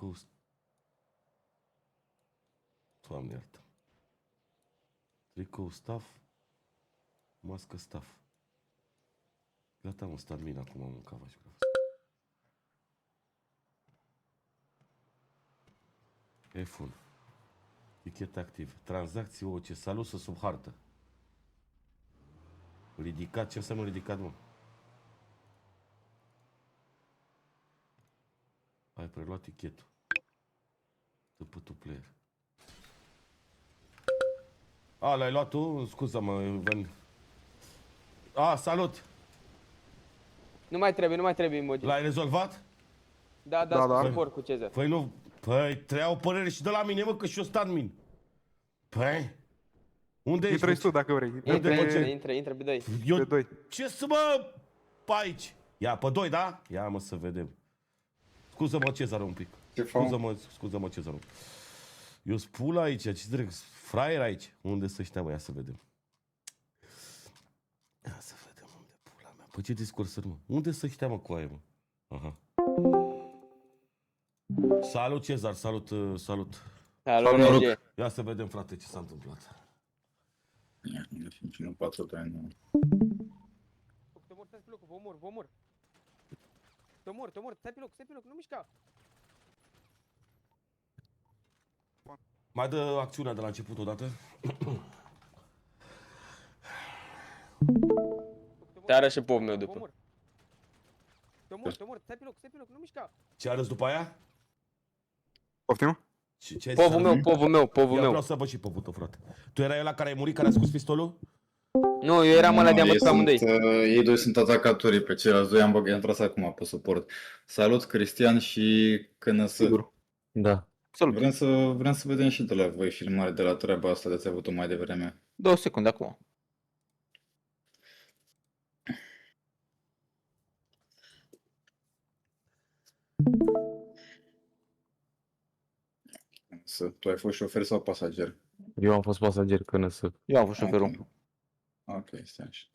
Tricou... Doamne iartă. Tricou staff. Mască staff. Gata, mă, stat mine acum, am mâncat și F1. Tichet activ. Tranzacții OC. Salut, să sub hartă. Ridicat. Ce înseamnă ridicat, mă? Ai preluat tichetul. Tăpătul player. A, l-ai luat tu? Scuză-mă, Ivan. A, salut! Nu mai trebuie emoji. L-ai rezolvat? Da, suport cu Cezar. Păi nu... Păi, treia o părere și de la mine, mă, că și eu stat min. Păi... Unde ești? Intră tu dacă vrei. Intră pe 2. Eu... Pe 2. Ce să mă... Pe aici? Ia, pe 2, da? Ia, mă, să vedem. Scuză-mă, Cezar, un pic. Scuză-mă, Cezar. Eu spun aici, ce drept, fraier aici. Unde să știa, mă, ia să vedem. Ia să vedem unde pula mea. Păi ce discursuri, mă? Unde să știa, mă, cu aia, mă? Aha. Salut, Cezar, salut. Salut, Roger. Ia să vedem, frate, ce s-a întâmplat. Nu pot să dai, nu. Tomor, stai pe loc, vă omor. Tomor, stai pe loc, nu mișca. Mai dă acțiunea de la început odată. Te arăt și povul meu după. Tomor, stai pe loc, nu mișca. Ce arăți după aia? Poftim? Ce Povul meu. Eu vreau să văd și povul tău, frate. Tu erai ăla care ai murit, care a scos pistolul? Nu, eu eram ăla de-am bătut amândoi. Ei doi sunt atacatorii, pe ceilalți doi am băgat intras acum pe suport. Salut, Cristian și KNS. Sigur. Da. Vrem să vedem și de la voi filmare de la treaba asta de ați avut-o mai devreme. 2 secunde acum. Tu ai fost șofer sau pasager? Eu am fost pasager KNS. Eu am fost șoferul. Ok, stai așa.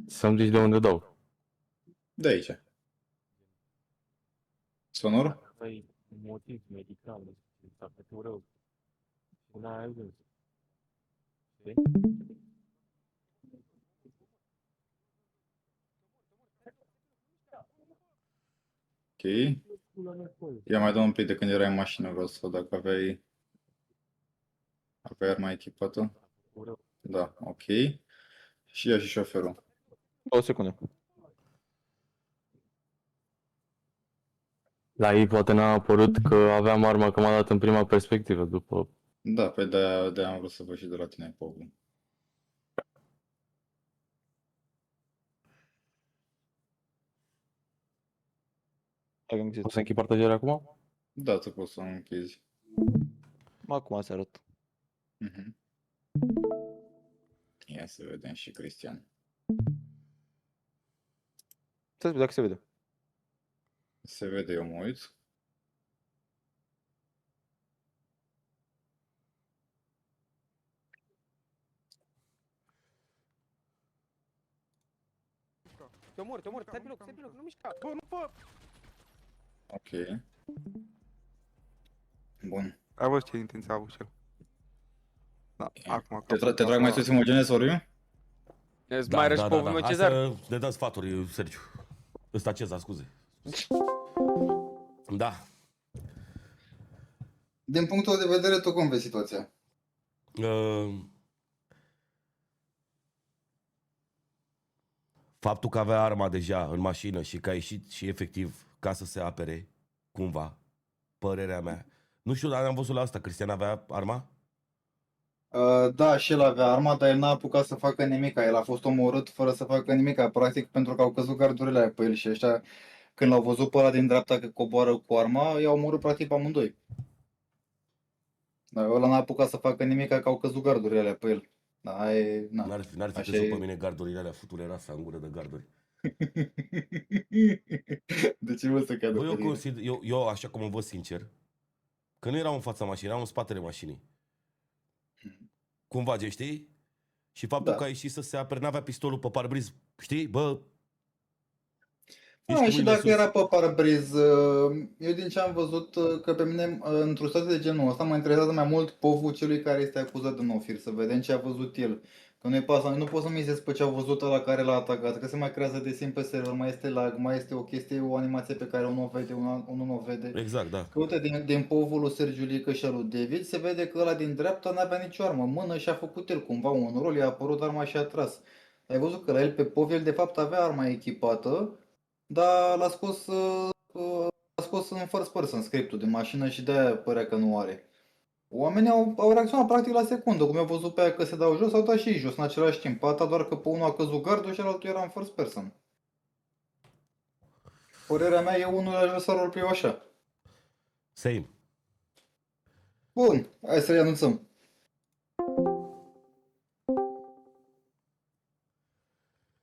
Să-mi zici de unde dau. De aici. Sonor? Păi, motiv medical, dacă te rău. Până ai ajuns. Știi? Ok. Ia mai dă un pic de când erai în mașină, vreau să văd dacă aveai arma echipată. Da, ok. Și ia și șoferul. 2 secunde. La ei poate n-a apărut că aveam arma că m-a dat în prima perspectivă după... Da, pe de-aia am vrut să văd și de la tine, Povu. O să închid partajarea acum? Da, tu poți să o închizi. Acum să arăt. Mhm. Ia să vedem și Cristian. Să dacă se vede. Se vede, eu mă uit. Tomor, stai pe loc, nu mișca. Bă, nu pot! Ok. Bun. Ai văzut ce intenție a avut și el. Da, acum. Te trag mai sus imagine, Soriu? Îți mai arăt și povul meu, Cezar? Hai să ne dăm sfaturi, Sergiu. Ăsta Cezar, scuze. Da. Din punctul de vedere, tu cum vezi situația? Faptul că avea arma deja în mașină și că a ieșit și efectiv ca să se apere, cumva, părerea mea. Nu știu, dar am văzut la asta, Cristian avea arma? Da, și el avea arma, dar el n-a apucat să facă nimica. El a fost omorât fără să facă nimica, practic, pentru că au căzut gardurile aia pe el și ăștia, când l-au văzut pe ăla din dreapta că coboară cu arma, i-au omorât practic pe amândoi. Dar ăla n-a apucat să facă nimica, că au căzut gardurile alea pe el. Da, N-ar fi Așa căzut e. pe mine gardurile alea, futule rasa în gură de garduri. De ce mă să cadă Bă, pe tine? eu, așa cum o văd sincer, că nu erau în fața mașinii, erau în spatele mașinii. Cumva, știi? Și faptul Da. că a ieșit să se apere, n-avea pistolul pe parbriz, știi? Bă, Ești cu Și mâinile dacă sus. era pe parbriz, eu din ce am văzut, că pe mine, într-o situație de genul ăsta, mă interesează mai mult povul celui care este acuzat de no-fir, să vedem ce a văzut el. Că nu-i pasă, nu pot să mizez pe ce a văzut ăla care l-a atacat, că se mai creează desin pe server, mai este lag, mai este o chestie, o animație pe care unul o vede, unul nu o vede. Exact, da. Că uite, din povul lui Sergiu Lică și al lui David, se vede că ăla din dreapta n-avea nicio armă în mână și a făcut el cumva un rol, i-a apărut arma și a tras. Ai văzut că la el pe pov, el de fapt avea arma echipată, dar l-a scos în first person scriptul de mașină și de-aia părea că nu are. Oamenii au reacționat practic la secundă, cum i-au văzut pe aia că se dau jos, au dat și ei jos în același timp. Pata doar că pe unul a căzut gardul și altul era în first person. Părerea mea e unul aș vrea să roleplay așa. Same. Bun, hai să-i anunțăm.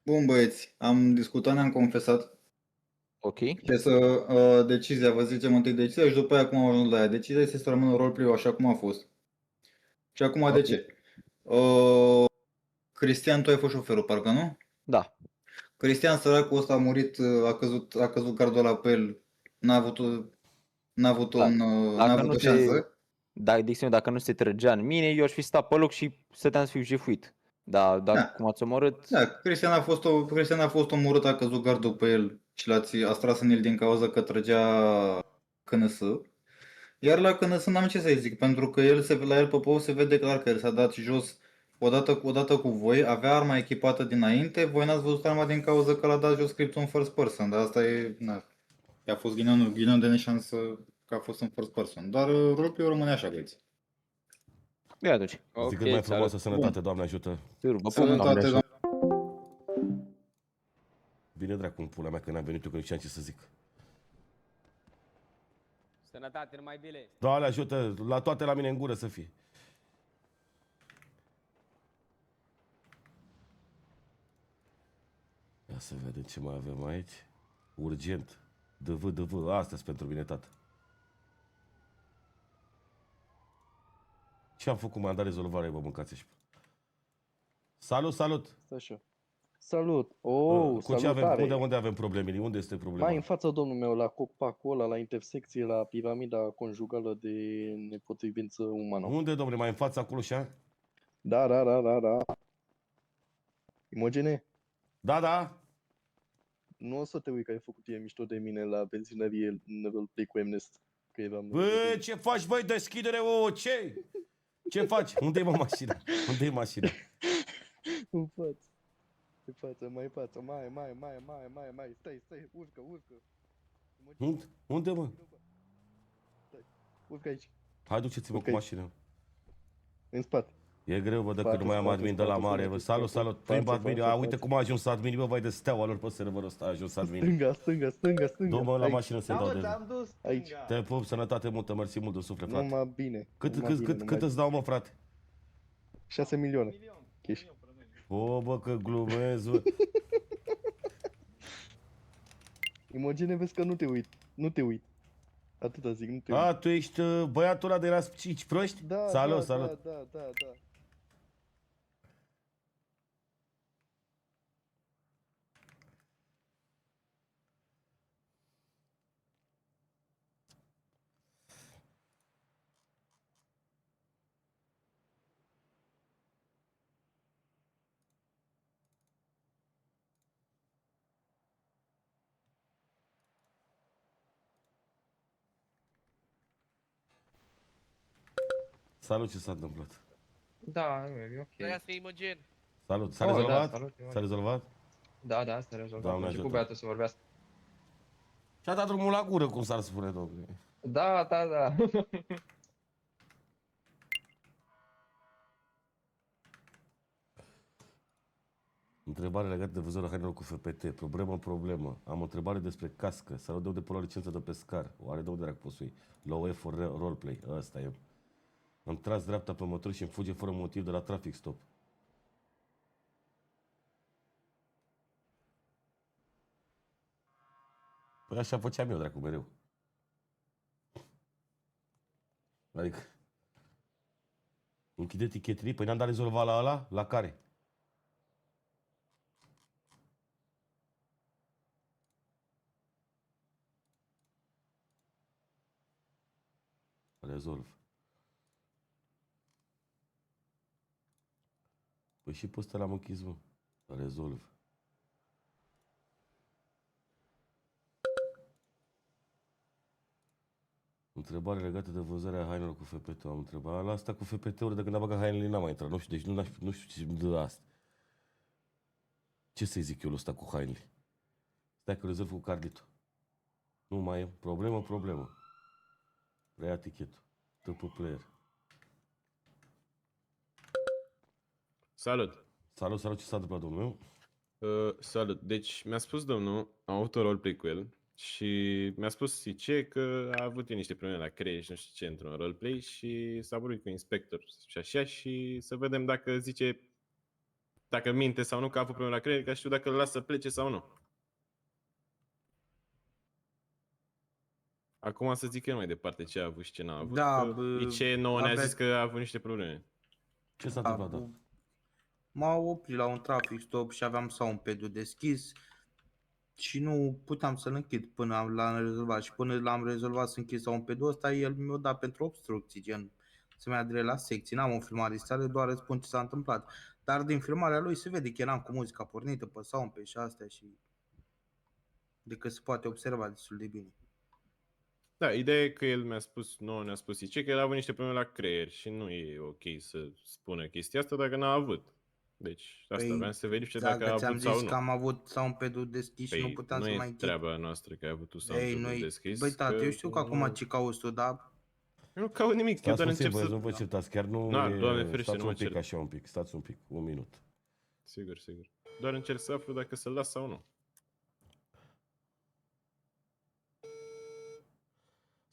Bun băieți, am discutat, ne-am confesat. Ok. Ce decizia, vă zicem întâi decizia și după aia cum am ajuns la ea. Decizia este să rămână roleplay-ul așa cum a fost. Și acum de ce? Cristian, tu ai fost șoferul, parcă nu? Da. Cristian, săracul ăsta a murit, a căzut gardul ăla pe el, n-a avut Da. Dacă o nu șansă. de exemplu, dacă nu se trăgea în mine, eu aș fi stat pe loc și stăteam să fiu jefuit. Dar Da. cum ați omorât, Da, Cristian a fost omorât, a căzut gardul pe el și a tras în el din cauza că trăgea CNS. Iar la CNS n-am ce să-i zic, pentru că la el pe POV se vede clar că el s-a dat jos odată cu voi, avea arma echipată dinainte, voi n-ați văzut arma din cauza că l-a dat jos scriptul în first person, dar asta e, na, i-a fost ghinion de neșansă că a fost în first person, dar roleplay-ul rămâne așa, băieți. bine atunci. Zic cât mai frumoasă sănătate, Doamne ajută. Sigur, vă pup, Sănătate, Doamne. Bine dracu în pula mea că n-am venit eu, că nu știam ce să zic. Sănătate, numai bine. Doamne ajută, la toate la mine în gură să fie. Ia să vedem ce mai avem aici. Urgent. DV, astea-s pentru mine, tată. Ce am făcut? M-am dat rezolvare, bă, mâncați și. Salut, salut! Așa. Salut! Oh, Cu ce avem, salutare! unde avem problemele? Unde este problema? Mai în fața domnul meu, la copacul ăla, la intersecție, la piramida conjugală de nepotrivință umană. Unde, domnule, mai în fața acolo și a? Da. Imogene, Da, da. nu o să te uiți că ai făcut e mișto de mine la benzinărie în play cu Amnest. Că eram... Bă, ce faci, băi? Deschide-le, o, ce? Ce faci? Unde-i, mă, mașina? Unde-i mașina? În față. În față, mai în față, mai. Stai, urcă. Imogene, Unde, mă? urcă aici, Hai, duceți-mă Ok. cu mașina. în spate. E greu, bă, dacă Spate, nu mai am spate, admin de la spate, mare, bă. spate, Salut, spate, salut. spate, Plimb admin. spate, Uite spate. cum a ajuns admin, bă, vai de steaua lor pe serverul ăsta. A ajuns admin. Stânga. Du-mă la Aici, mașină să-i dau de... aici. Te pup, sănătate multă, mersi mult de suflet, frate. Numai bine. Cât îți dau, mă, frate? 6 milioane. Cash. O, bă, că glumez, bă. Imagine, vezi că nu te uit. Atâta zic, nu te uit. A, tu ești băiatul ăla de la Cici Proști? Da, Salut, da, salut. Da. Salut, ce s-a întâmplat? Da, e ok. Trăiască Imogen. Salut, s-a Oh, da, rezolvat? salut, S-a rezolvat? Da, s-a rezolvat. Doamne A început ajută. băiatul să vorbească. Și-a dat drumul la gură, cum s-ar spune, domnule. Da. Întrebare legată de vânzarea hainelor cu FPT. Problemă. Am o întrebare despre cască. Salut, de unde pula licență de pescar? Oare de unde dracu posui? Low for roleplay. Ăsta e. Am tras dreapta pe motor și îmi fuge fără motiv de la traffic stop. Păi așa făceam eu, dracu, mereu. Adică... Închide tichetrii? Păi n-am dat rezolvat la ăla? La care? rezolv. Păi și pe ăsta l-am închis, mă. Să rezolv. Întrebare legată de vânzarea hainelor cu FPT. Am întrebat la asta cu FPT-uri, de când a băgat hainele n-am mai intrat. Nu știu, deci nu știu ce îmi dă asta. Ce să-i zic eu la ăsta cu hainele? Stai că rezolv cu Carlito. Nu mai e problemă. Preia tichetul. TP player. Salut! Salut, ce s-a întâmplat, domnul meu? Salut! Deci mi-a spus domnul, am avut un roleplay cu el și mi-a spus zice că a avut el niște probleme la creier și nu știu ce într-un roleplay și s-a vorbit cu inspector și așa și să vedem dacă zice, dacă minte sau nu că a avut probleme la creier, ca știu dacă îl lasă să plece sau nu. Acum să zic eu mai departe ce a avut și ce n-a avut. Da, ce nouă ne-a zis că a avut niște probleme. Ce s-a întâmplat, da? M-au oprit la un traffic stop și aveam soundpad-ul deschis și nu puteam să-l închid până l-am rezolvat. Și până l-am rezolvat să închid soundpad-ul ăsta, el mi-a dat pentru obstrucții, gen să mă ia direct la secții. N-am o filmare stare, doar răspund ce s-a întâmplat. Dar din filmarea lui se vede că eram cu muzica pornită pe soundpad și astea și decât se poate observa destul de bine. Da, ideea e că el mi-a spus, nu ne-a spus zice că el a avut niște probleme la creier și nu e ok să spună chestia asta dacă n-a avut. Deci asta vreau să verifice dacă a avut sau nu. ți-am zis că am avut soundpad-ul deschis și nu puteam să mai închid. Treaba noastră că ai avut tu soundpad-ul deschis. Băi, tată, eu știu că acum ce cauți tu, dar... Eu nu caut nimic, eu doar încep să... Nu vă certați, chiar nu Doamne ferește, stați nu mă un pic cert. așa un pic, stați un pic, un minut. Sigur. Doar încerc să aflu dacă să-l las sau nu.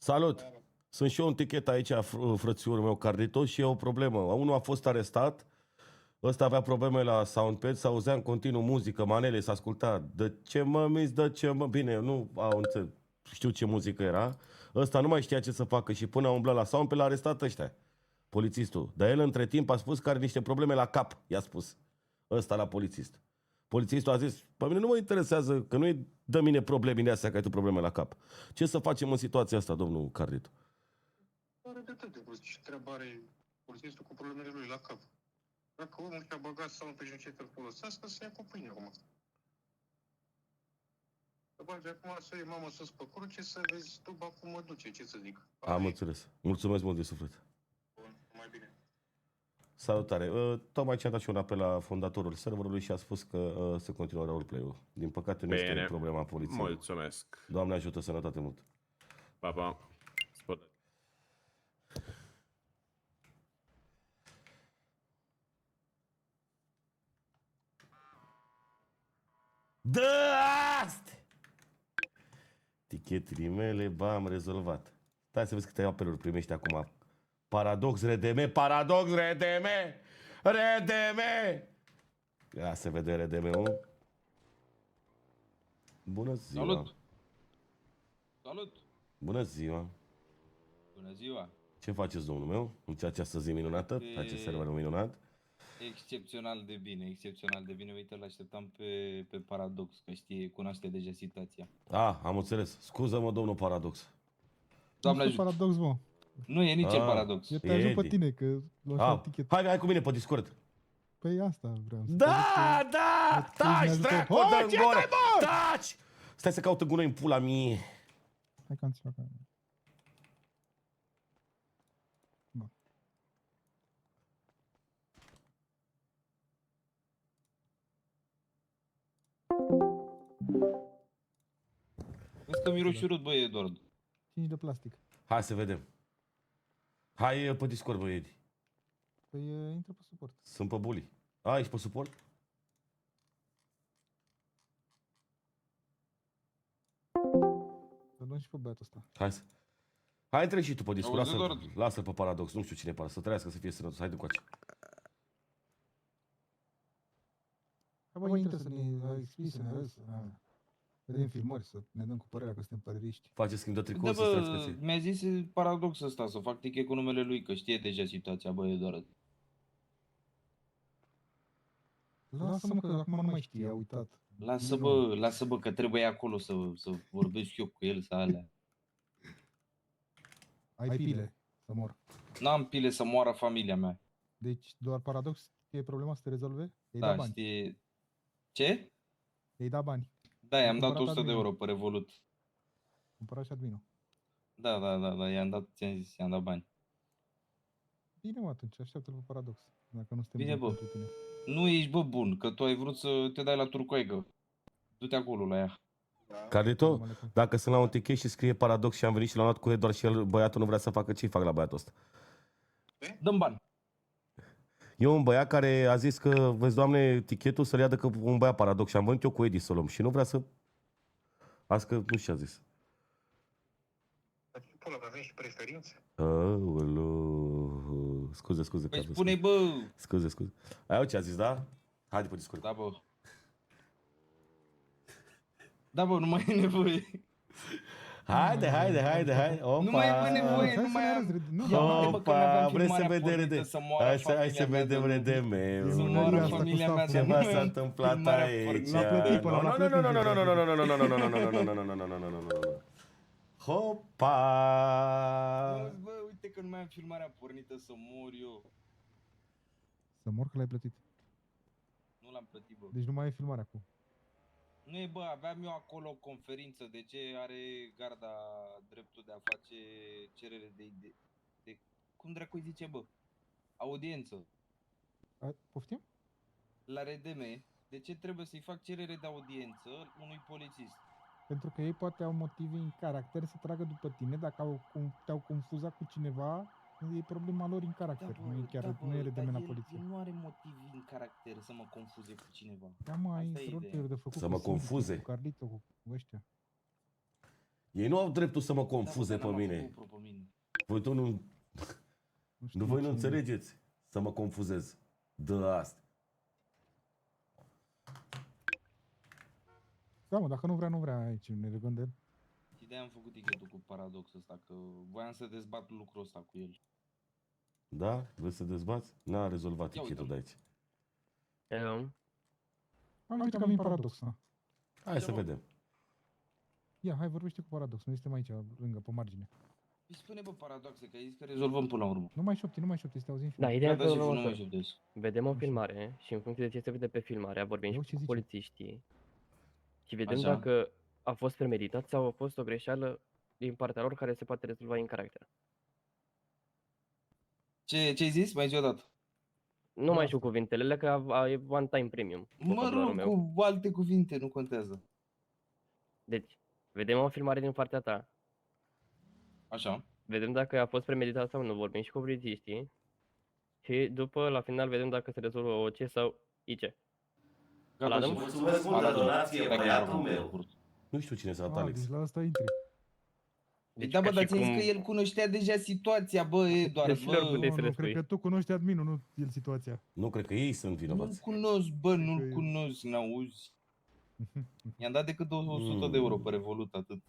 Salut! Sunt și eu un tichet aici, frățiorul meu, Carlito, și e o problemă. Unul a fost arestat, ăsta avea probleme la soundpad, s-auzea în continuu muzică, manele, s-a ascultat. De ce mă mis, de ce mă... Bine, nu au înțeles, știu ce muzică era. Ăsta nu mai știa ce să facă și până a umblat la soundpad l-a arestat ăștia, polițistul. Dar el între timp a spus că are niște probleme la cap, i-a spus ăsta la polițist. Polițistul a zis, pe mine nu mă interesează, că nu-i dă mine problemele astea, că ai tu probleme la cap. Ce să facem în situația asta, domnul Carlito? Are dreptate, și treaba are polițistul cu problemele lui la cap. Dacă omul și-a băgat sau pe ce să-l folosească, să ia cu pâine acum. Să bagi acum să iei mama sus pe cruce, să vezi tu cum mă duce, ce să zic. Am înțeles. Mulțumesc mult de suflet. Bun, mai bine. Salutare. Tocmai ce a dat și un apel la fondatorul serverului și a spus că se continuă roleplay-ul. Din păcate nu este problema poliției. Mulțumesc. Doamne ajută, sănătate mult. Pa. Sport. Dă astea! Tichetele mele, am rezolvat. Stai să vezi câte apeluri primești acum. Paradox, RDM, paradox, RDM! RDM! Ia să vede RDM-ul. Bună ziua! Salut! Bună ziua! Bună ziua! Ce faceți, domnul meu? În această zi minunată? Pe acest server minunat? Excepțional de bine. Uite, îl așteptam pe Paradox, că cunoaște deja situația. Am înțeles. Scuză-mă, domnul Paradox. Doamne ajută. Paradox, mă. Nu e nici el Paradox. Eu te ajut pe tine, că luăm tichet. Hai cu mine pe Discord. Păi asta vreau să Da! Taci, dracu, dă-n gură! Taci! Stai să caut în gunoi în pula mie. Hai că am ținut acolo. Vezi că miroși urât, băi, Eduard. 5 de plastic. Hai să vedem. Hai pe Discord, băi, Edi. Păi intră pe suport. Sunt pe bully. Ești pe suport? Să luăm și pe băiatul ăsta. Hai, intră și tu pe Discord. Lasă-l pe Paradox. Nu știu cine pare. Să trăiască, să fie sănătos. Hai de coace. Hai, bă, intră să ne explici, să ne arăți. Vedem filmări, să ne dăm cu părerea că suntem păreriști. Faceți schimb de tricou, Da, să stați pe ție. mi-a zis Paradox ăsta, să fac tichet cu numele lui, că știe deja situația, băi, Eduard. Lasă-mă, că acum nu mai știe, a uitat. Lasă, bă, că trebuie acolo să vorbesc eu cu el, să alea. Ai pile. Să mor. N-am pile să moară familia mea. Deci doar Paradox e problema să te rezolve? I-ai Da, dat bani. știe... Ce? I-ai dat bani. Da, i-am dat cumpărat 100 de adminul. euro pe Revolut. Cumpărat și adminul. Da, i-am dat, ți-am zis, i-am dat bani. Bine, mă, atunci așteaptă-l pe Paradox. Dacă nu suntem Bine, buni bă. pentru tine. Nu ești, bă, bun, că tu ai vrut să te dai la turcoaigă. Du-te acolo la ea. Carlito, dacă sunt la un tichet și scrie Paradox și am venit și l-am luat cu Edward și el, băiatul nu vrea să facă, ce fac la băiatul ăsta? Dăm bani. E un băiat care a zis că, vezi, doamne, tichetul să-l ia de că un băiat Paradox și am venit eu cu Edi să o luăm și nu vrea să... Azi că nu știu ce a zis. Dar ce pula, avem și preferințe? Aoleu. Scuze, Păi Carlos, spune bă. Scuze. Ai ce a zis, da? Haide pe Discord. Da, bă. Da, bă, nu mai e nevoie. Haide. Opa. Nu mai e nevoie, nu mai am. Opa, vrei să vedem RD? Hai să vedem RDM. Să moară familia mea. Ceva s-a întâmplat aici. Hopa. Bă, uite că nu mai am filmarea pornită să mor eu. Să mor că l-ai plătit. Nu l-am plătit, bă. Deci nu mai e filmarea acum. Nu e, bă, aveam eu acolo o conferință. De ce are garda dreptul de a face cerere de cum dracu îi zice, bă? Audiență. Poftim? La RDM, de ce trebuie să-i fac cerere de audiență unui polițist? Pentru că ei poate au motive în caracter să tragă după tine. Dacă te-au confuzat cu cineva, e problema lor în caracter. Nu e chiar, nu e RDM la poliție. El nu are motiv în caracter să mă confuze cu cineva. Da, mă, ai Asta e roleplay ideea. de făcut Să cu mă Cindy, confuze. Cu Carlito, cu ăștia. Ei nu au dreptul să mă confuze Da, pe bă, mine. n-am avut pe mine. Voi tu nu... știu Nu voi nu cine e. înțelegeți să mă confuzez. Dă asta. Da, mă, dacă nu vrea, nu vrea aici, ne legăm de el. Și de-aia am făcut tichetul cu paradoxul ăsta, că voiam să dezbat lucrul ăsta cu el. Da? Vrei să dezbați? N-a rezolvat Ia tichetul de aici. Am uite că avem Paradox, da. Hai să vedem. Ia, hai vorbește cu Paradox, noi suntem aici, lângă, pe margine. Îi spune, bă, paradoxe, că ai zis că rezolvăm până la urmă. Nu mai șopti, să te auzim și Da, noi. ideea Da, e da, felul șeful, nu mai următor. șoptesc. Vedem o filmare și în funcție de ce se vede pe filmare, vorbim Eu și ce cu zice? polițiștii și vedem Așa. dacă a fost premeditat sau a fost o greșeală din partea lor care se poate rezolva în caracter. Ce ai zis? Mai zi o dată. Nu mai știu cuvintele, că e one time premium. Mă vocabularul rog, meu. cu alte cuvinte, nu contează. Deci, vedem o filmare din partea ta. Așa. Vedem dacă a fost premeditat sau nu, vorbim și cu polițiștii. Și după, la final, vedem dacă se rezolvă OC sau IC. Gata, Aladăm? șef. Mulțumesc mult de Aladăm. donație, Stai că băiatul iar meu. curt. Nu știu cine s-a dat Ah, Alex. deci la asta intri. Deci, Da, bă, ca dar și ți-am zis cum- că el cunoștea deja situația, bă, Eduard, Deci lor bă. puteți să le Nu, cred spui. că tu cunoști adminul, nu el situația. Nu cred că ei sunt Nu-l vinovați. cunosc, bă, nu-l Că- cunosc, n-auzi. I-am dat decât 100 de euro pe Revolut, atât.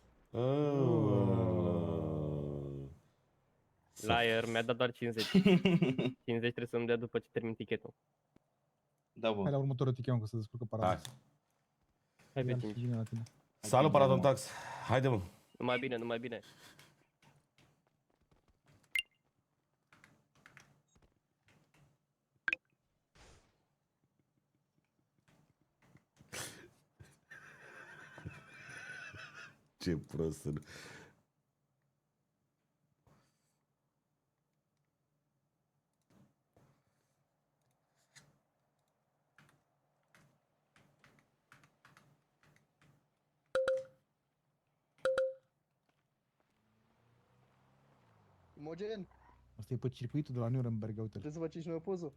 Liar, mi-a dat doar 50. 50 trebuie să-mi dea după ce termin tichetul. Da, bă. Hai la următorul tichet, că să descurcă Paradox. Hai pe Ia-l 5. și vine la tine. Salut, Paradontax. Haide, mă. Numai bine, numai bine. Ce prost sunt. Imogen, Asta e pe circuitul de la Nuremberg, uite. trebuie să faci și noi o poză.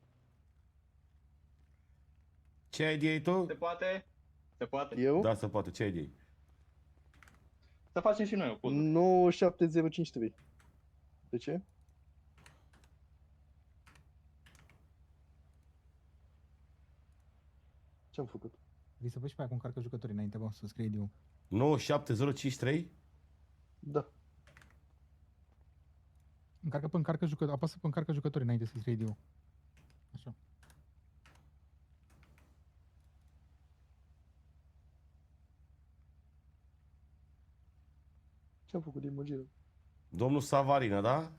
Ce ai de ei tu? Se poate? Se poate? Eu? Da, se poate. Ce ai de ei? Să facem și noi o poză. 97053. De ce? Ce-am făcut? Vrei să faci pe aia cu încarcă jucătorii înainte, bă, să scrie eu. 97053? Da. Încarcă jucători, apasă pe încarcă jucătorii înainte să scrie eu. Așa. Ce-am făcut de Imogen? Domnul Savarina, da?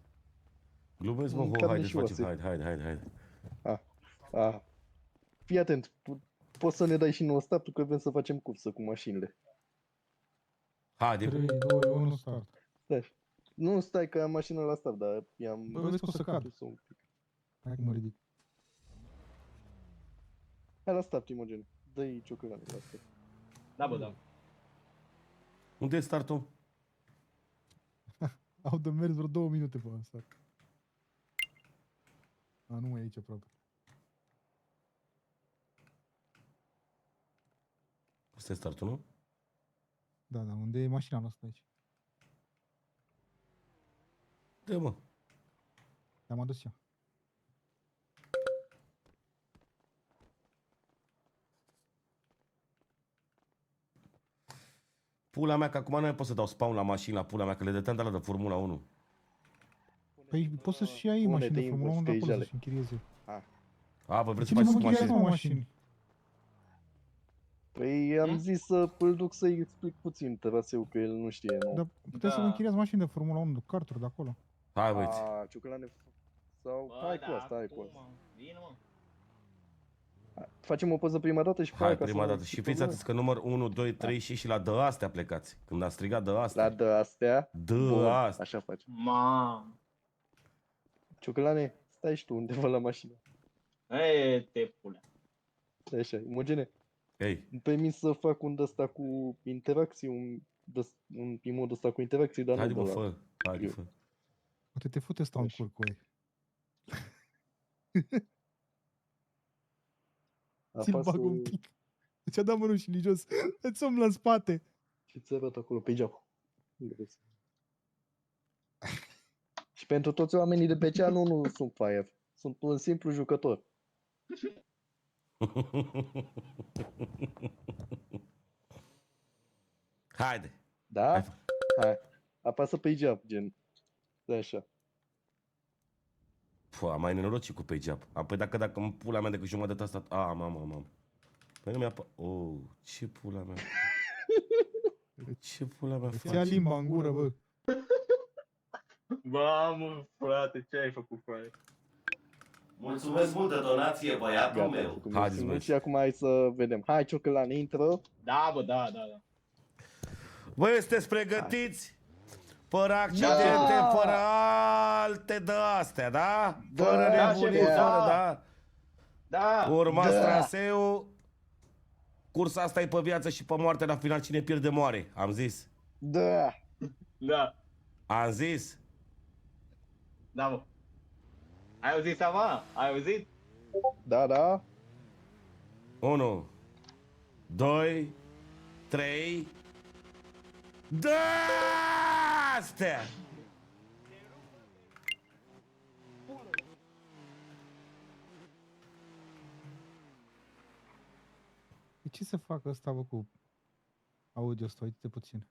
Glumesc, mă, Carne haideți, și facem, oase. haide. Fii atent, poți să ne dai și nouă startul că vrem să facem cursă cu mașinile. Haide. 3, 2, 1, start. Stai. Nu, stai că am mașina la start, dar i-am... Bă, vezi că o să cad. pus un pic. Hai că mă ridic. Hai la start, Imogen. Dă-i ciocălane la start. Da, bă, da. Unde e startul? Au de mers vreo 2 minute pe start. Nu mai e aici aproape. Asta e startul, nu? Da, unde e mașina noastră aici? De mă. Te-am adus eu. Pula mea, că acum nu mai pot să dau spawn la mașini, la pula mea, că le dăteam de la de Formula 1. Păi poți să-și iei Pune-te mașini de input, Formula 1 de acolo scrijale. să-și închirieze. A, vă vreți să Cine mă faceți cu închiriază, mă, mașini? mașini? Păi am zis să îl duc să-i explic puțin traseu, că el nu știe, nu? Dar puteți să vă închiriați mașini de Formula 1, de karturi de acolo. Hai, băieți. Ciocălane... Sau... Bă, hai da, cu asta, hai cu acum, asta. Vino, mă. Facem o poză prima dată și pe Hai, aia, ca prima să dată. Și fiți atenți că număr 1, 2, 3 și la dă astea plecați. Când a strigat dă La astea. de astea. Dă Bun, astea. așa faci. Mamă. Ciocălane, stai și tu undeva la mașină. Te pula. Stai așa, Imogene. Ei, Îmi permis să fac un ăsta cu interacții, un mod ăsta cu interacții, dar haide nu mă, de la... fă. Haide, fă. Poate te fute stau în cur cu ei. Ți-l bag un pic. Deci a dat mânul și jos. Îți umblă în spate. Și ți arăt acolo pe geam. Și pentru toți oamenii de pe cea nu sunt Fire. Sunt un simplu jucător. Haide. Da? Hai. Apasă pe geam, gen. Da, așa. Pua, am mai nenorocit cu page up. Apoi dacă îmi pula mea decât jumătate de asta... mamă. Păi nu mi-a... ce pula mea. Ce pula mea Îți ia limba în gură, bă. Mamă, frate, ce ai făcut, frate? Mulțumesc mult de donație, băiatul Gata, meu. haideți, bă. Și acum hai să vedem. Hai, Ciocălane, intră. Da, bă, da. Băi, sunteți pregătiți? Fără accidente, fără alte de astea, da? Fără nebunii, fără, da? Da. Urmați traseul. Cursa asta e pe viață și pe moarte, la final cine pierde moare. Am zis. Da. Am zis. Da, mă. Ai auzit, Sama? Ai auzit? Da. 1, 2, 3. Da! Astea! De ce să facă ăsta, bă, cu audio ăsta? Uite-te puțin.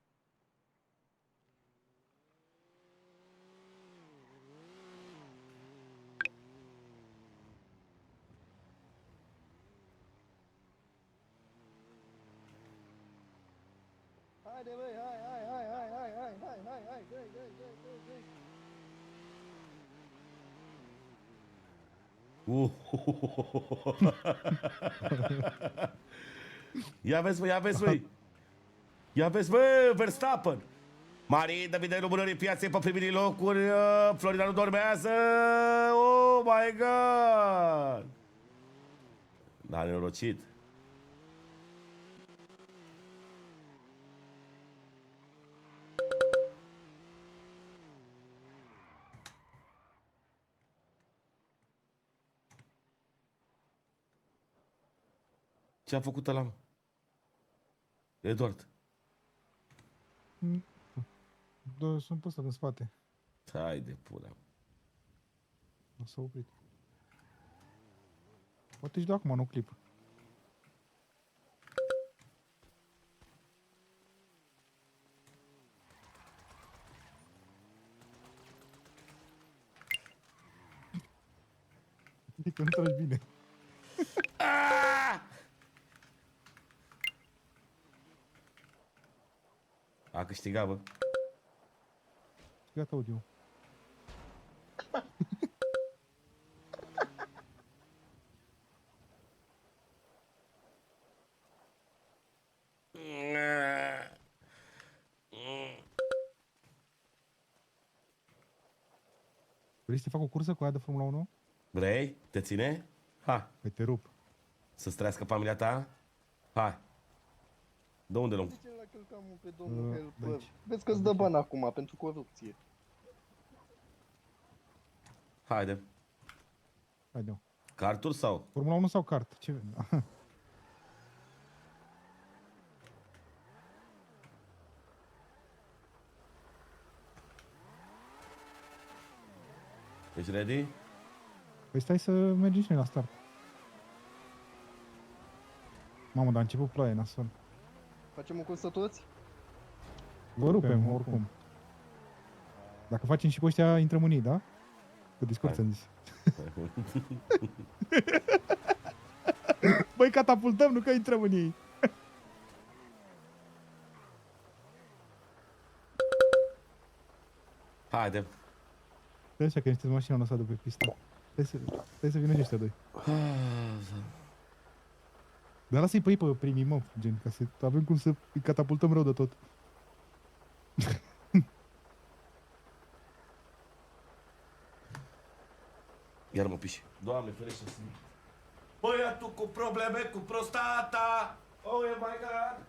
Haide, băi, hai, dă-i. Ia vezi, bă, Verstappen. Marin, Davide, numărării piaței pe primii locuri. Florina nu dormează. Oh my god. Da, nenorocit. Ce a făcut ăla? Eduard. Sunt pus în spate. Hai de pula. Nu s-a oprit. Poate și de acum, nu clip. Adică nu tragi bine. A câștigat, bă. Gata audio. Vrei să te fac o cursă cu aia de Formula 1? Vrei? Te ține? Hai. Păi te rup. Să-ți trăiască familia ta? Hai. De unde luăm? Zice la călcamul pe domnul de Helper. aici. Vezi că îți dă bani acum pentru corupție. Haide. Haide. Carturi sau? Formula 1 sau kart? Ce? Ești ready? Păi stai să mergem și noi la start. Mamă, dar a început ploaie, nasol. Facem o cursă toți? Vă rupem, oricum. Dacă facem și pe ăștia, intrăm în ei, da? Pe Discord ți-am zis. Băi, catapultăm, nu că intrăm în ei. Haide. Stai așa că niște mașina lăsată pe pistă. Stai să vină și ăștia doi. Dar lasă-i pe ei pe primii, mă, gen, ca să avem cum să îi catapultăm rău de tot. Iar mă piși. Doamne, ferește să... Băiatul cu probleme cu prostata! Oh my god!